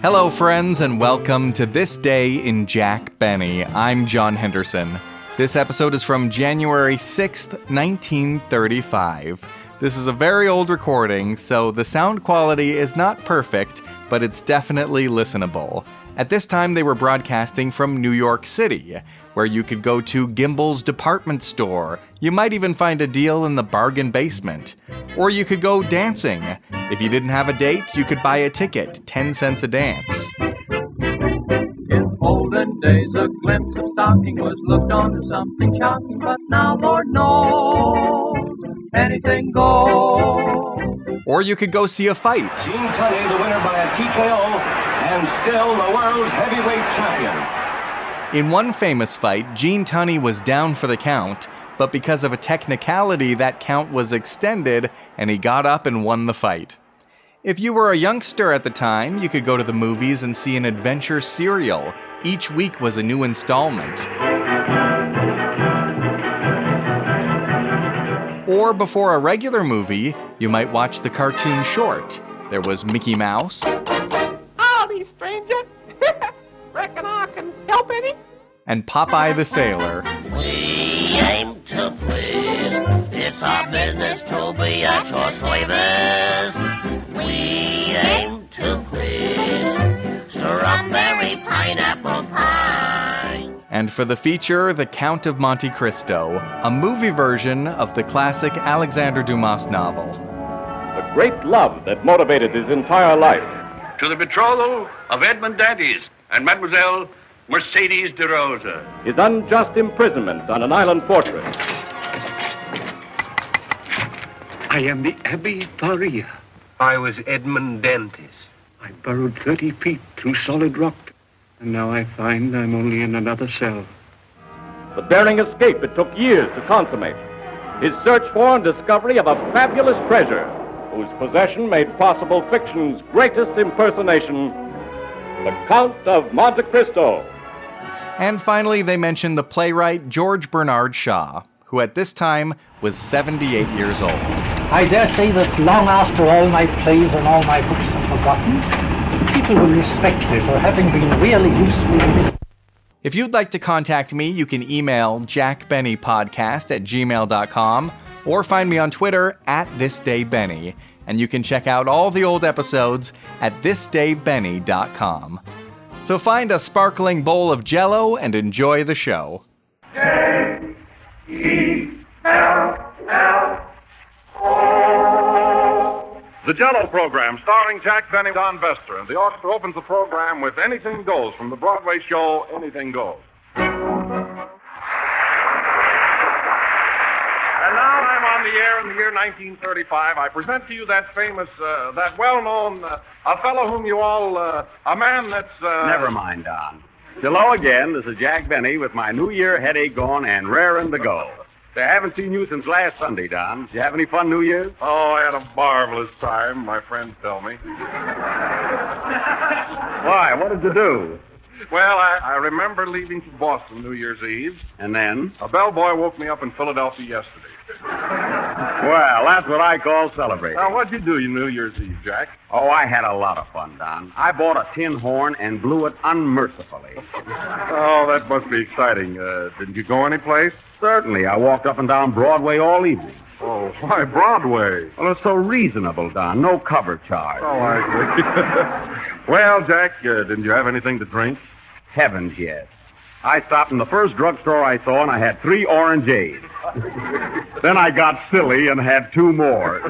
Hello, friends, and welcome to This Day in Jack Benny. I'm John Henderson. This episode is from January 6th, 1935. This is a very old recording, so the sound quality is not perfect, but it's definitely listenable. At this time, they were broadcasting from New York City, where you could go to Gimbel's department store. You might even find a deal in the bargain basement. Or you could go dancing. If you didn't have a date, you could buy a ticket, 10 cents a dance. In olden days, a glimpse of stocking was looked on as something shocking, but now, Lord knows, anything goes. Or you could go see a fight. Gene Tunney, the winner by a TKO, and still the world's heavyweight champion. In one famous fight, Gene Tunney was down for the count, but because of a technicality, that count was extended, and he got up and won the fight. If you were a youngster at the time, you could go to the movies and see an adventure serial. Each week was a new installment. Or before a regular movie, you might watch the cartoon short. There was Mickey Mouse. Howdy, stranger. Reckon I can help any? And Popeye the Sailor. We aim to please. It's our business to be at your service. We aim to please. Strawberry pineapple pie. And for the feature, The Count of Monte Cristo, a movie version of the classic Alexander Dumas novel. The great love that motivated his entire life. To the betrothal of Edmond Dantes and Mademoiselle Mercedes de Rosa. His unjust imprisonment on an island fortress. I am the Abbé Faria. I was Edmond Dantes. I burrowed 30 feet through solid rock, and now I find I'm only in another cell. The daring escape it took years to consummate. His search for and discovery of a fabulous treasure, whose possession made possible fiction's greatest impersonation, the Count of Monte Cristo. And finally, they mentioned the playwright George Bernard Shaw, who at this time was 78 years old. I dare say that long after all my plays and all my books are forgotten, people will respect me for having been really useful. If you'd like to contact me, you can email jackbennypodcast@gmail.com or find me on Twitter @thisdaybenny. And you can check out all the old episodes at thisdaybenny.com. So find a sparkling bowl of JELLO and enjoy the show. The JELLO program, starring Jack Benny, Don Vester, and the orchestra opens the program with Anything Goes from the Broadway show Anything Goes. And now I'm on the air in the year 1935. I present to you that famous, that well-known, a fellow whom you all, a man that's... Never mind, Don. Hello again. This is Jack Benny with my New Year headache gone and raring to go. I haven't seen you since last Sunday, Don. Did you have any fun New Year's? Oh, I had a marvelous time, my friends tell me. Why? What did you do? Well, I remember leaving for Boston New Year's Eve. And then? A bellboy woke me up in Philadelphia yesterday. Well, that's what I call celebrating. Now, what'd you do New Year's Eve, Jack? Oh, I had a lot of fun, Don. I bought a tin horn and blew it unmercifully. Oh, that must be exciting. Didn't you go anyplace? Certainly. I walked up and down Broadway all evening. Oh, why Broadway? Well, it's so reasonable, Don. No cover charge. Oh, I see. Well, Jack, didn't you have anything to drink? Heavens, yes. I stopped in the first drugstore I saw, and I had 3 orangeades. Then I got silly and had 2 more.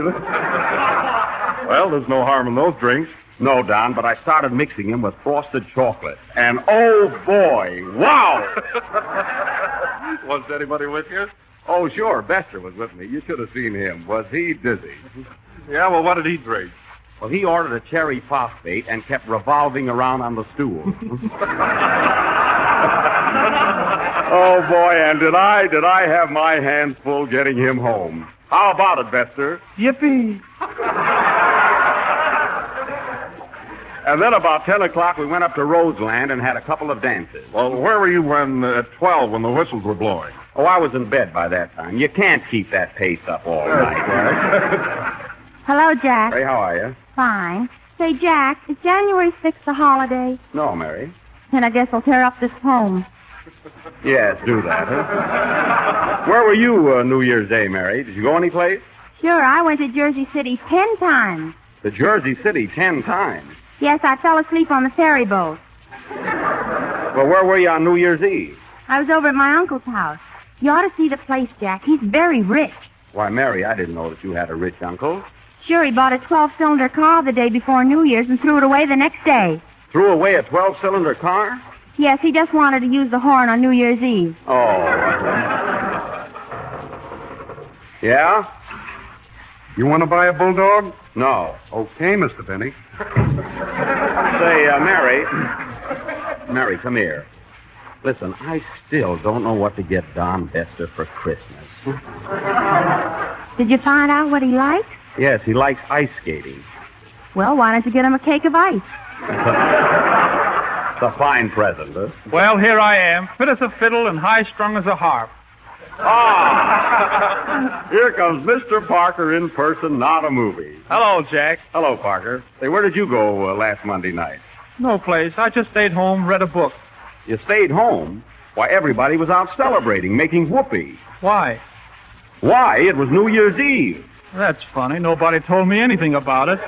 Well, there's no harm in those drinks. No, Don, but I started mixing them with frosted chocolate. And, oh, boy, wow! Was anybody with you? Oh, sure, Bester was with me. You should have seen him. Was he dizzy? Yeah, well, what did he drink? Well, he ordered a cherry phosphate and kept revolving around on the stool. Oh, boy, and did I have my hands full getting him home. How about it, Bester? Yippee! And then about 10 o'clock, we went up to Roseland and had a couple of dances. Well, where were you at 12 when the whistles were blowing? Oh, I was in bed by that time. You can't keep that pace up all night. Hello, Jack. Hey, how are you? Fine. Say, Jack, is January 6th a holiday? No, Mary. Then I guess I'll tear up this poem. Yes, do that, huh? Where were you New Year's Day, Mary? Did you go anyplace? Sure, I went to Jersey City 10 times. To Jersey City 10 times? Yes, I fell asleep on the ferry boat. Well, where were you on New Year's Eve? I was over at my uncle's house. You ought to see the place, Jack. He's very rich. Why, Mary, I didn't know that you had a rich uncle. Sure, he bought a 12-cylinder car the day before New Year's and threw it away the next day. Threw away a 12-cylinder car? Yes, he just wanted to use the horn on New Year's Eve. Oh. Yeah? You want to buy a bulldog? No. Okay, Mr. Benny. Say, Mary, come here. Listen, I still don't know what to get Don Bester for Christmas. Did you find out what he likes? Yes, he likes ice skating. Well, why don't you get him a cake of ice? It's a fine present, huh? Well, here I am, fit as a fiddle and high-strung as a harp. Ah! Here comes Mr. Parker in person, not a movie. Hello, Jack. Hello, Parker. Say, where did you go last Monday night? No place. I just stayed home, read a book. You stayed home? Why, everybody was out celebrating, making whoopee. Why? Why? It was New Year's Eve. That's funny. Nobody told me anything about it.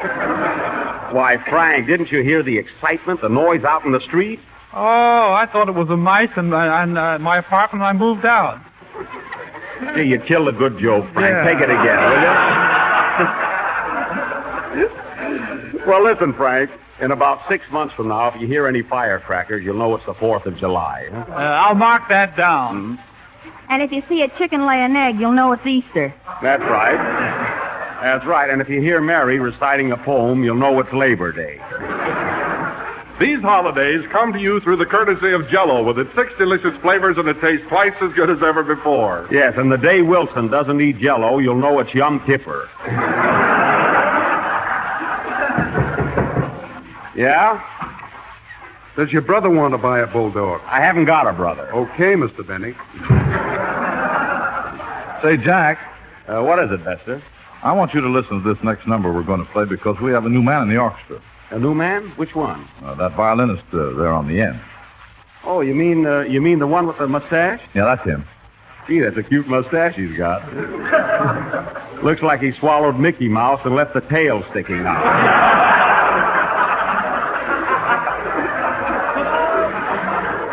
Why, Frank, didn't you hear the excitement, the noise out in the street? Oh, I thought it was a mice in my apartment. I moved out. Gee, you killed a good joke, Frank. Yeah. Take it again, will you? Well, listen, Frank. In about 6 months from now, if you hear any firecrackers, you'll know it's the 4th of July. Huh? I'll mark that down. Mm-hmm. And if you see a chicken lay an egg, you'll know it's Easter. That's right. That's right. And if you hear Mary reciting a poem, you'll know it's Labor Day. These holidays come to you through the courtesy of JELLO with its 6 delicious flavors, and it tastes twice as good as ever before. Yes, and the day Wilson doesn't eat JELLO, you'll know it's Yom Kippur. Yeah? Does your brother want to buy a bulldog? I haven't got a brother. Okay, Mr. Benny. Say, Jack. What is it, Bester? I want you to listen to this next number we're going to play because we have a new man in the orchestra. A new man? Which one? That violinist there on the end. Oh, you mean the one with the mustache? Yeah, that's him. Gee, that's a cute mustache he's got. Looks like he swallowed Mickey Mouse and left the tail sticking out.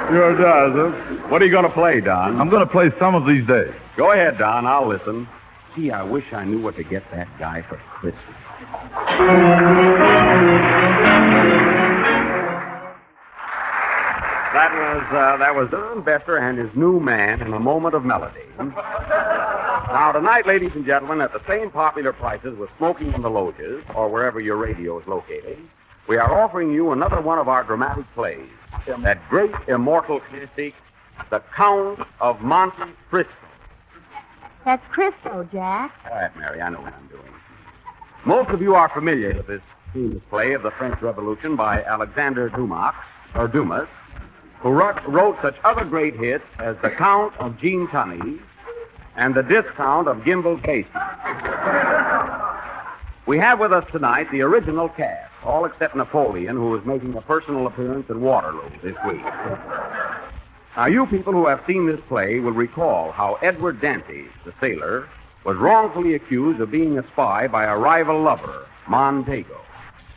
Sure does, huh? What are you going to play, Don? I'm going to play Some of These Days. Go ahead, Don. I'll listen. Gee, I wish I knew what to get that guy for Christmas. That was Don Bester and his new man in a moment of melody. Now, tonight, ladies and gentlemen, at the same popular prices with smoking in the loges or wherever your radio is located, we are offering you another one of our dramatic plays. That great immortal classic, The Count of Monte Cristo. That's Cristo, Jack. All right, Mary, I know what I'm doing. Most of you are familiar with this famous play of the French Revolution by Alexander Dumas, who wrote such other great hits as The Count of Gene Tunney and The Discount of Gimbel's Basement. We have with us tonight the original cast, all except Napoleon, who is making a personal appearance in Waterloo this week. Now, you people who have seen this play will recall how Edward Dantes, the sailor, was wrongfully accused of being a spy by a rival lover, Montego,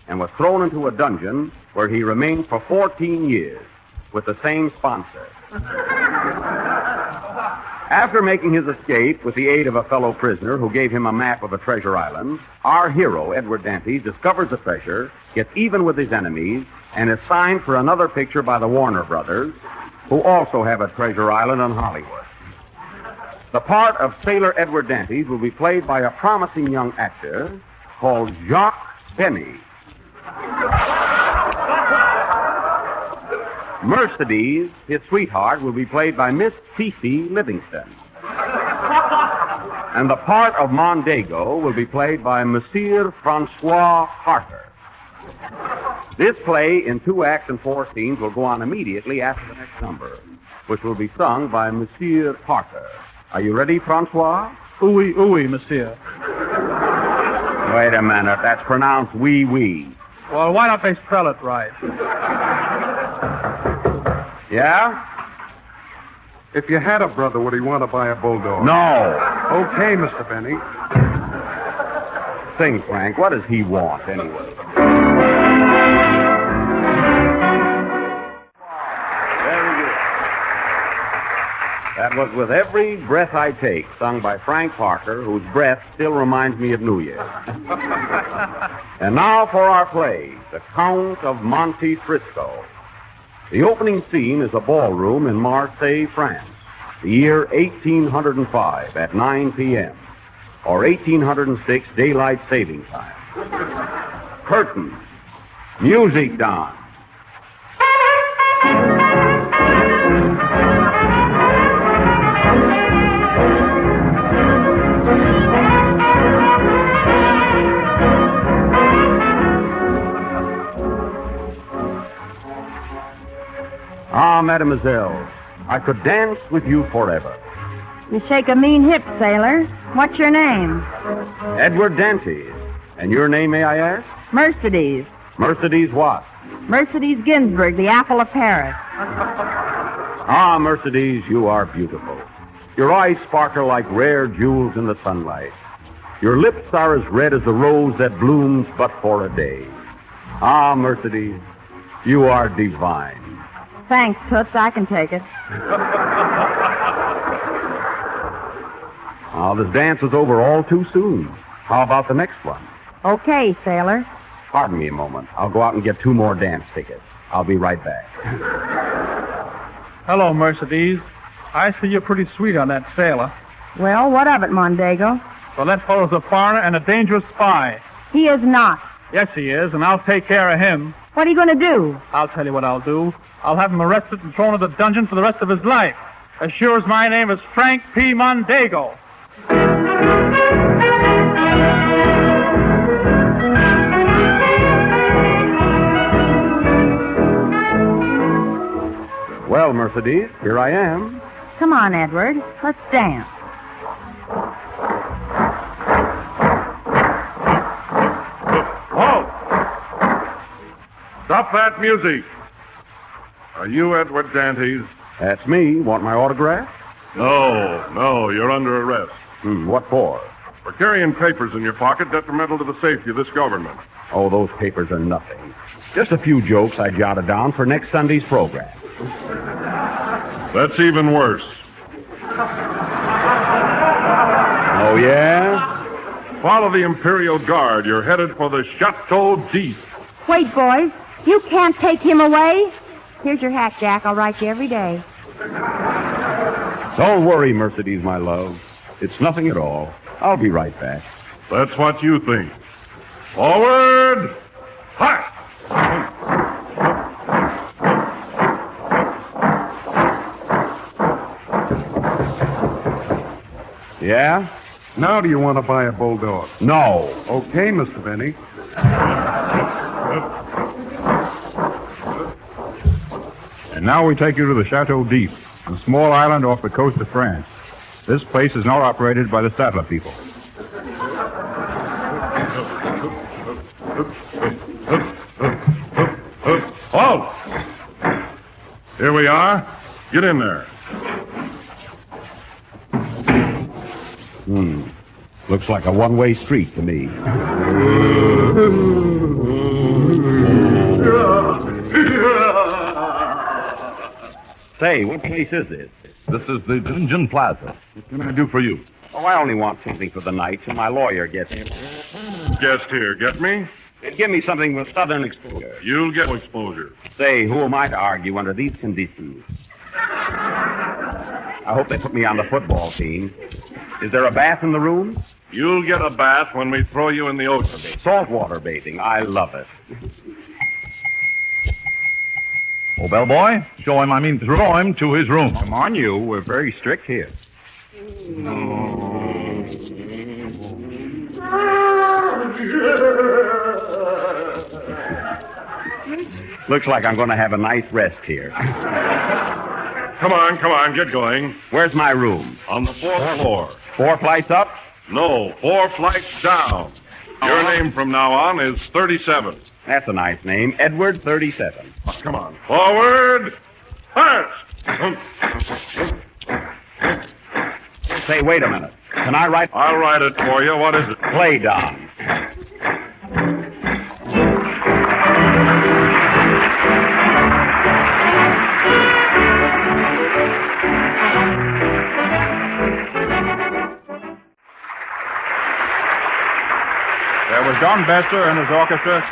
and was thrown into a dungeon where he remained for 14 years with the same sponsor. After making his escape with the aid of a fellow prisoner who gave him a map of a treasure island, our hero, Edward Dantes, discovers the treasure, gets even with his enemies, and is signed for another picture by the Warner Brothers, who also have a treasure island in Hollywood. The part of Sailor Edward Dantes will be played by a promising young actor called Jacques Benny. Mercedes, his sweetheart, will be played by Miss Cece Livingston. And the part of Mondego will be played by Monsieur Francois Harter. This play in 2 acts and 4 scenes will go on immediately after the next number, which will be sung by Monsieur Harter. Are you ready, Francois? Oui, oui, monsieur. Wait a minute. That's pronounced wee wee. Well, why don't they spell it right? Yeah? If you had a brother, would he want to buy a bulldog? No. Okay, Mr. Benny. Sing, Frank. What does he want, anyway? Very good. That was With Every Breath I Take, sung by Frank Parker, whose breath still reminds me of New Year. And now for our play, The Count of Monte Cristo. The opening scene is a ballroom in Marseille, France, the year 1805 at 9 p.m., or 1806 daylight saving time. Curtains. Music, Don. Ah, mademoiselle, I could dance with you forever. You shake a mean hip, sailor. What's your name? Edward Dantes. And your name, may I ask? Mercedes. Mercedes what? Mercedes Ginsburg, the apple of Paris. Ah, Mercedes, you are beautiful. Your eyes sparkle like rare jewels in the sunlight. Your lips are as red as the rose that blooms but for a day. Ah, Mercedes, you are divine. Thanks, Toots. I can take it. Oh, this dance is over all too soon. How about the next one? Okay, sailor. Pardon me a moment. I'll go out and get 2 more dance tickets. I'll be right back. Hello, Mercedes. I see you're pretty sweet on that sailor. Well, what of it, Mondego? Well, that fellow's a foreigner and a dangerous spy. He is not. Yes, he is, and I'll take care of him. What are you going to do? I'll tell you what I'll do. I'll have him arrested and thrown into the dungeon for the rest of his life. As sure as my name is Frank P. Mondego. Well, Mercedes, here I am. Come on, Edward. Let's dance. Halt! Stop that music. Are you Edward Dantes? That's me. Want my autograph? No, you're under arrest. What for? For carrying papers in your pocket detrimental to the safety of this government. Oh, those papers are nothing. Just a few jokes I jotted down for next Sunday's program. That's even worse. Oh, yeah? Follow the Imperial Guard. You're headed for the Chateau d'If. Wait, boys. You can't take him away. Here's your hat, Jack. I'll write you every day. Don't worry, Mercedes, my love. It's nothing at all. I'll be right back. That's what you think. Forward! Hi! Yeah? Now do you want to buy a bulldog? No. Okay, Mr. Benny. And now we take you to the Chateau d'If, a small island off the coast of France. This place is now operated by the Sattler people. Halt! Here we are. Get in there. Looks like a one-way street to me. Say, what place is this? This is the Dungeon Plaza. What can I do for you? Oh, I only want something for the night till my lawyer gets here. Guest here. Get me? Give me something with southern exposure. You'll get exposure. Say, who am I to argue under these conditions? I hope they put me on the football team. Is there a bath in the room? You'll get a bath when we throw you in the ocean. Saltwater bathing. I love it. Oh, bellboy, show him, throw him to his room. Come on, you. We're very strict here. Looks like I'm going to have a nice rest here. Come on, get going. Where's my room? On the 4th floor. 4 flights up? No, 4 flights down. Your name from now on is 37. That's a nice name. Edward 37. Oh, come on. Forward. Fast. Say, wait a minute. Can I write? I'll write it for you. What is it? Play, Don. There was Don Besser and his orchestra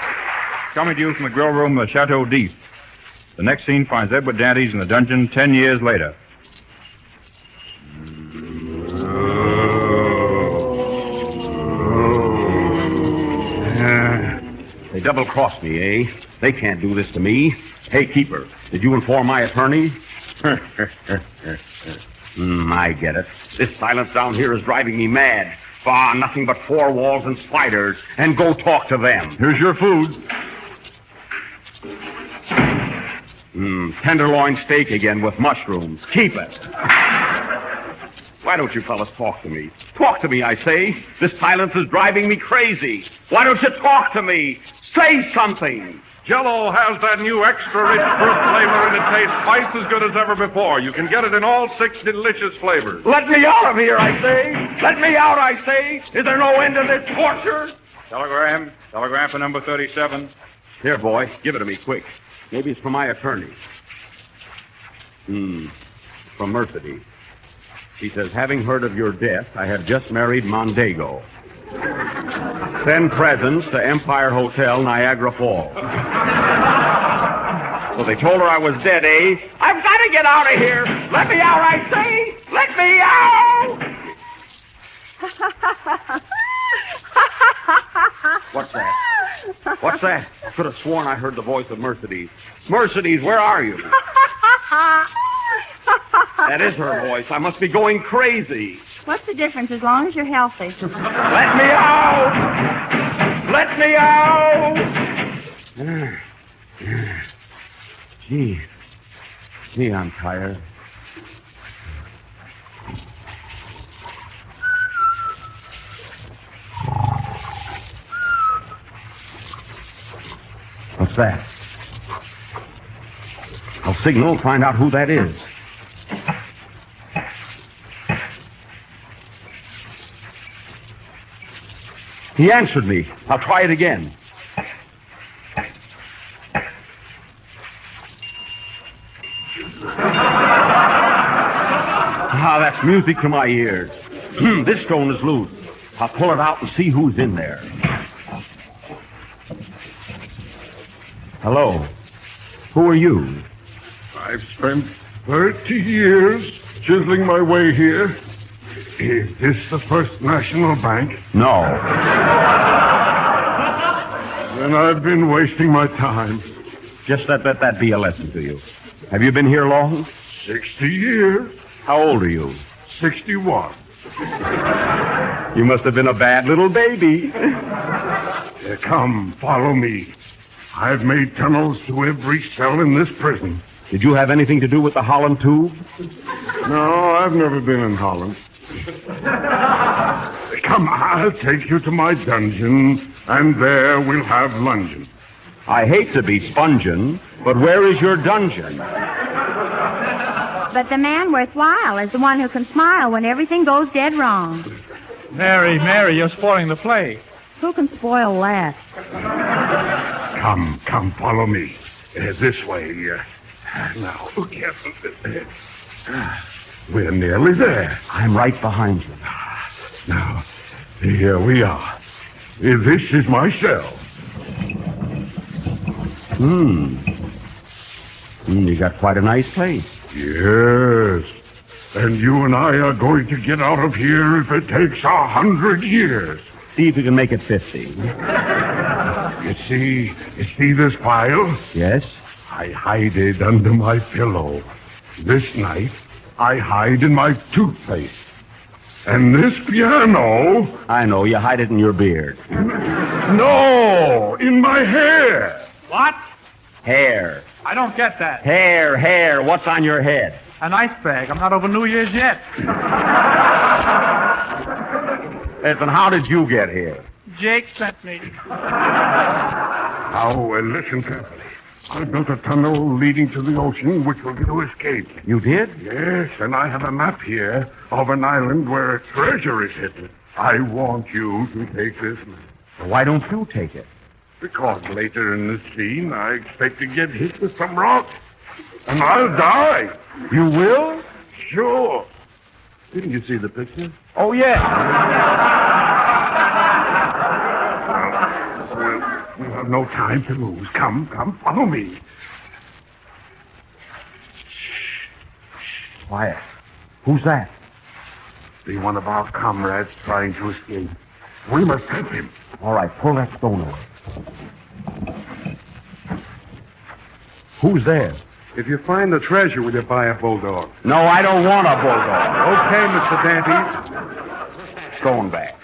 coming to you from the grill room of the Chateau d'If. The next scene finds Edward Dantes in the dungeon 10 years later. They double-crossed me, eh? They can't do this to me. Hey, Keeper, did you inform my attorney? I get it. This silence down here is driving me mad. Ah, nothing but four walls and spiders. And go talk to them. Here's your food. Tenderloin steak again with mushrooms. Keep it. Why don't you fellas talk to me? Talk to me, I say. This silence is driving me crazy. Why don't you talk to me? Say something. JELLO has that new extra-rich fruit flavor, and it tastes twice as good as ever before. You can get it in all 6 delicious flavors. Let me out of here, I say. Let me out, I say. Is there no end to this torture? Telegram for number 37. Here, boy, give it to me quick. Maybe it's from my attorney. From Mercedes. She says, having heard of your death, I have just married Mondego. Send presents to Empire Hotel, Niagara Falls. So they told her I was dead, eh? I've got to get out of here. Let me out, I say. Let me out. What's that? What's that? I could have sworn I heard the voice of Mercedes. Mercedes, where are you? That is her voice. I must be going crazy. What's the difference as long as you're healthy? Let me out! Let me out! Gee, I'm tired. What's that? I'll signal and find out who that is. He answered me. I'll try it again. That's music to my ears. This stone is loose. I'll pull it out and see who's in there. Hello. Who are you? I've spent 30 years chiseling my way here. Is this the First National Bank? No. Then I've been wasting my time. Just let that be a lesson to you. Have you been here long? 60 years. How old are you? 61. You must have been a bad little baby. Come, follow me. I've made tunnels to every cell in this prison. Did you have anything to do with the Holland tube? No, I've never been in Holland. Come, I'll take you to my dungeon, and there we'll have luncheon. I hate to be spongin', but where is your dungeon? But the man worthwhile is the one who can smile when everything goes dead wrong. Mary, you're spoiling the play. Who can spoil less? Come, follow me. This way. Now, careful. We're nearly there. I'm right behind you. Now, here we are. This is my cell. You got quite a nice place. Yes. And you and I are going to get out of here if it takes 100 years. See if you can make it 50. You see this file? Yes. I hide it under my pillow. This night, I hide in my toothpaste. And this piano... I know, you hide it in your beard. No, in my hair. What? Hair. I don't get that. Hair. What's on your head? An ice bag. I'm not over New Year's yet. Listen, how did you get here? Jake sent me. Now, listen carefully. I built a tunnel leading to the ocean which will give you escape. You did? Yes, and I have a map here of an island where treasure is hidden. I want you to take this map. Why don't you take it? Because later in the scene, I expect to get hit with some rocks. And I'll die. You will? Sure. Didn't you see the picture? Oh, yeah. We have no time to lose. Come, follow me. Quiet. Who's that? Be one of our comrades trying to escape. We must help him. All right, pull that stone away. Who's there? If you find the treasure, will you buy a bulldog? No, I don't want a bulldog. Okay, Mr. Dantes. Stone back.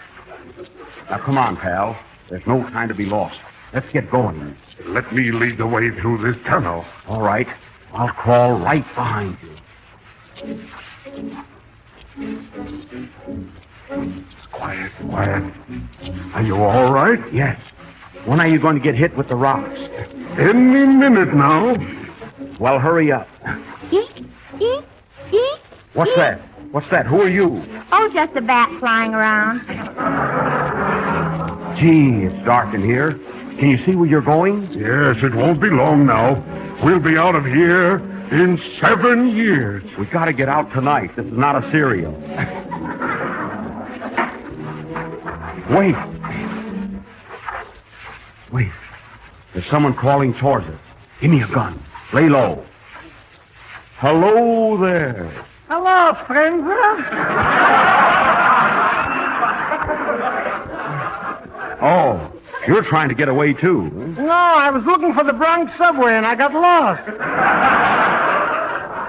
Now, come on, pal. There's no time to be lost. Let's get going. Let me lead the way through this tunnel. All right. I'll crawl right behind you. Quiet. Are you all right? Yes. When are you going to get hit with the rocks? Any minute now. Well, hurry up. What's that? What's that? Who are you? Oh, just a bat flying around. Gee, it's dark in here. Can you see where you're going? Yes, it won't be long now. We'll be out of here in 7 years. We got to get out tonight. This is not a serial. Wait. There's someone crawling towards us. Give me a gun. Lay low. Hello there. Hello, stranger. Oh, you're trying to get away, too. No, I was looking for the Bronx subway and I got lost.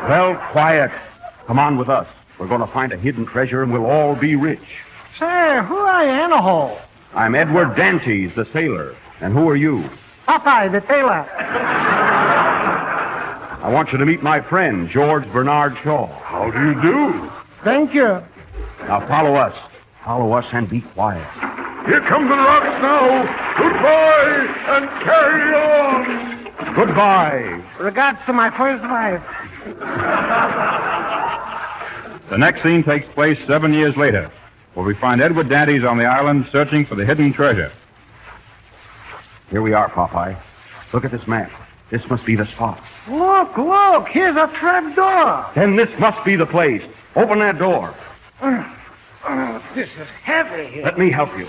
Well, quiet. Come on with us. We're going to find a hidden treasure and we'll all be rich. Say, who are you anyhow? I'm Edward Dantes, the sailor. And who are you? Popeye the Sailor. I want you to meet my friend, George Bernard Shaw. How do you do? Thank you. Now follow us. Follow us and be quiet. Here come the rocks now. Goodbye and carry on. Goodbye. Regards to my first wife. The next scene takes place 7 years later, where we find Edward Dantes on the island searching for the hidden treasure. Here we are, Popeye. Look at this map. This must be the spot. Look, here's a trap door. Then this must be the place. Open that door. This is heavy. Let me help you.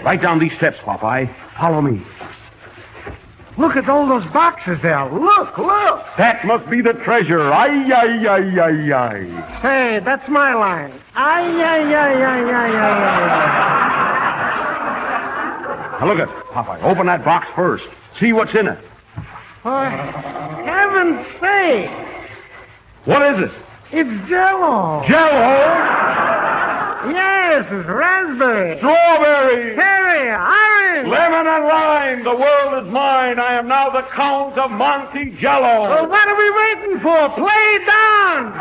Right down these steps, Popeye. Follow me. Look at all those boxes there. Look. That must be the treasure. Ay. Say, that's my line. Ay. Now look at Popeye. Open that box first. See what's in it. For heaven's sake. What is it? It's JELLO. JELLO? Yes, it's raspberry. Strawberry. Cherry. Orange. Lemon and lime. The world is mine. I am now the Count of Monte Jello. Well, what are we waiting for? Play it down.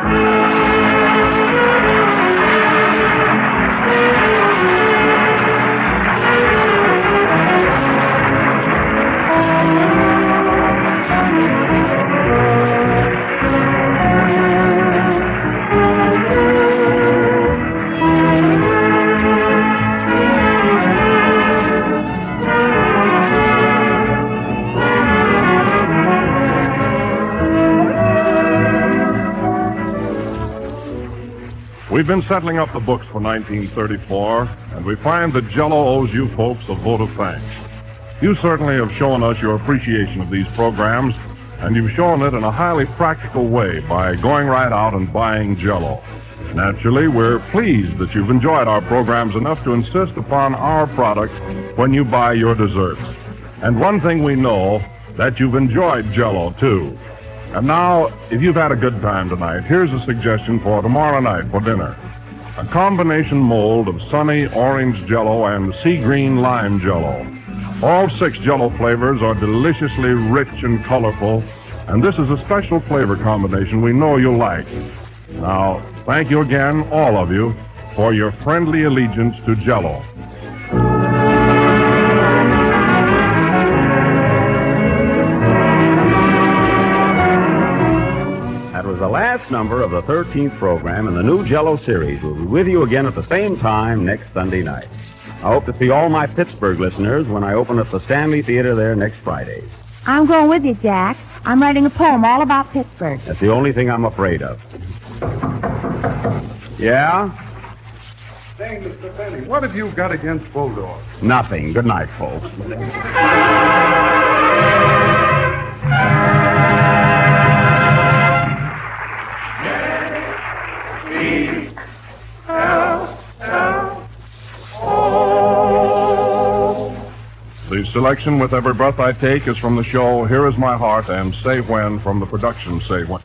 We've been settling up the books for 1934, and we find that JELLO owes you folks a vote of thanks. You certainly have shown us your appreciation of these programs, and you've shown it in a highly practical way by going right out and buying JELLO. Naturally, we're pleased that you've enjoyed our programs enough to insist upon our product when you buy your desserts. And one thing we know, that you've enjoyed JELLO, too. And now, if you've had a good time tonight, here's a suggestion for tomorrow night for dinner. A combination mold of sunny orange JELLO and sea green lime JELLO. All 6 JELLO flavors are deliciously rich and colorful, and this is a special flavor combination we know you'll like. Now, thank you again, all of you, for your friendly allegiance to JELLO. That was the last number of the 13th program in the new JELLO series. We'll be with you again at the same time next Sunday night. I hope to see all my Pittsburgh listeners when I open up the Stanley Theater there next Friday. I'm going with you, Jack. I'm writing a poem all about Pittsburgh. That's the only thing I'm afraid of. Yeah? Say, Mr. Benny, what have you got against bulldogs? Nothing. Good night, folks. The selection with every breath I take is from the show Here Is My Heart and Say When from the production Say When.